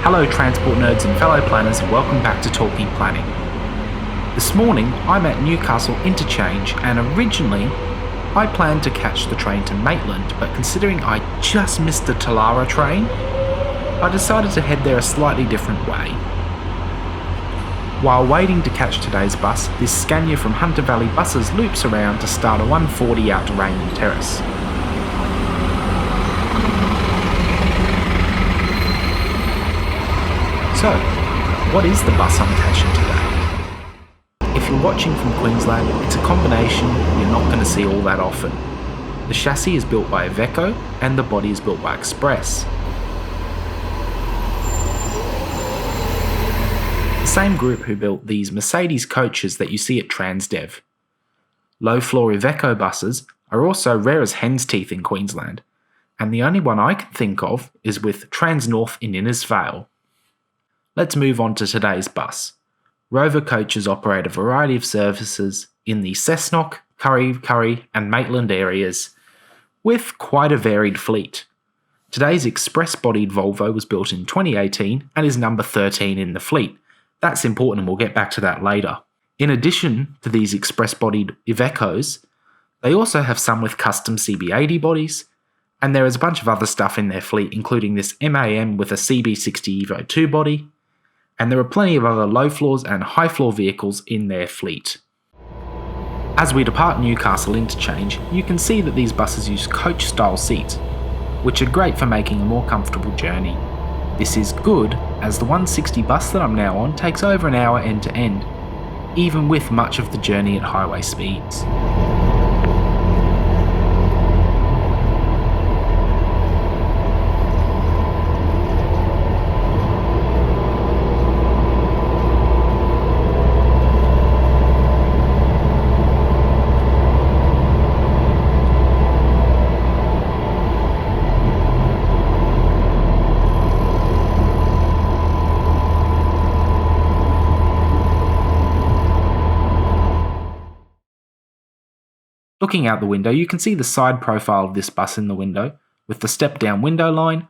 Hello transport nerds and fellow planners, and welcome back to Talking Planning. This morning I'm at Newcastle Interchange, and originally I planned to catch the train to Maitland, but considering I just missed the Talara train, I decided to head there a slightly different way. While waiting to catch today's bus, this Scania from Hunter Valley Buses loops around to start a 140 out to Raymond Terrace. So, what is the bus I'm catching today? If you're watching from Queensland, it's a combination you're not going to see all that often. The chassis is built by Iveco and the body is built by Express. The same group who built these Mercedes coaches that you see at Transdev. Low-floor Iveco buses are also rare as hen's teeth in Queensland, and the only one I can think of is with Transnorth in Innisfail. Let's move on to today's bus. Rover Coaches operate a variety of services in the Cessnock, Kurri and Maitland areas, with quite a varied fleet. Today's express-bodied Volvo was built in 2018 and is number 13 in the fleet. That's important and we'll get back to that later. In addition to these express-bodied Ivecos, they also have some with custom CB80 bodies, and there is a bunch of other stuff in their fleet, including this MAM with a CB60 Evo 2 body, and there are plenty of other low floors and high floor vehicles in their fleet. As we depart Newcastle Interchange, you can see that these buses use coach style seats, which are great for making a more comfortable journey. This is good, as the 160 bus that I'm now on takes over an hour end to end, even with much of the journey at highway speeds. Looking out the window, you can see the side profile of this bus in the window, with the step-down window line,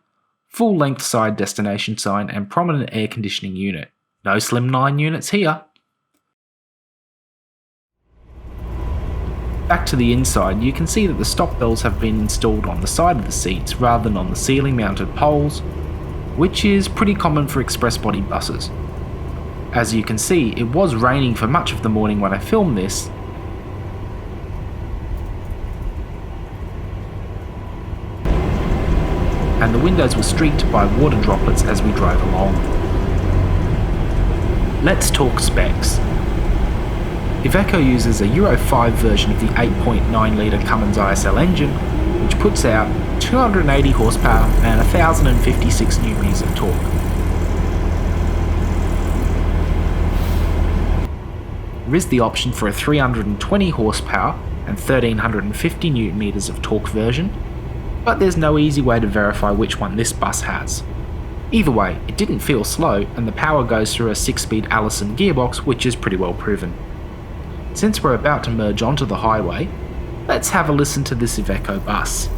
full-length side destination sign and prominent air conditioning unit. No slimline units here. Back to the inside, you can see that the stop bells have been installed on the side of the seats rather than on the ceiling-mounted poles, which is pretty common for express-body buses. As you can see, it was raining for much of the morning when I filmed this, and the windows were streaked by water droplets as we drove along. Let's talk specs. Iveco uses a Euro 5 version of the 8.9 litre Cummins ISL engine, which puts out 280 horsepower and 1056 Nm of torque. There is the option for a 320 horsepower and 1350 Nm of torque version, but there's no easy way to verify which one this bus has. Either way, it didn't feel slow, and the power goes through a 6-speed Allison gearbox, which is pretty well proven. Since we're about to merge onto the highway, let's have a listen to this Iveco bus.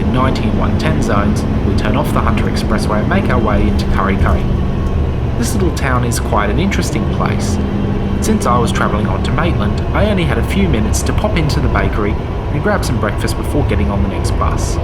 the 9110 zones, we turn off the Hunter Expressway and make our way into Kurri. This little town is quite an interesting place. Since I was travelling on to Maitland, I only had a few minutes to pop into the bakery and grab some breakfast before getting on the next bus.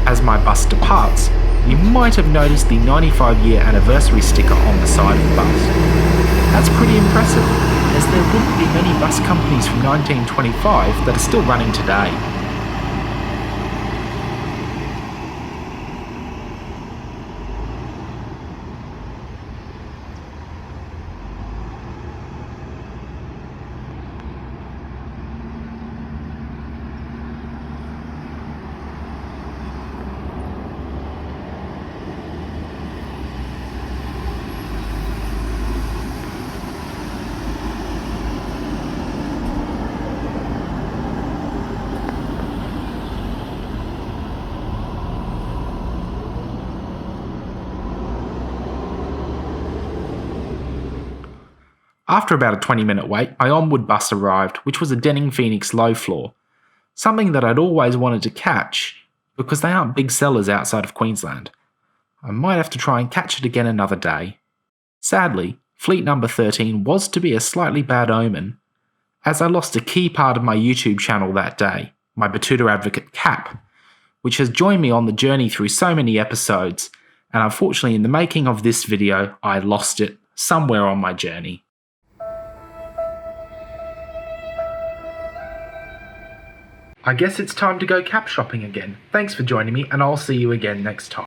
As my bus departs, you might have noticed the 95-year anniversary sticker on the side of the bus. That's pretty impressive, as there wouldn't be many bus companies from 1925 that are still running today. After about a 20-minute wait, my onward bus arrived, which was a Denning Phoenix low floor, something that I'd always wanted to catch because they aren't big sellers outside of Queensland. I might have to try and catch it again another day. Sadly, fleet number 13 was to be a slightly bad omen, as I lost a key part of my YouTube channel that day, my Batuta Advocate Cap, which has joined me on the journey through so many episodes, and unfortunately in the making of this video, I lost it somewhere on my journey. I guess it's time to go cap shopping again. Thanks for joining me, and I'll see you again next time.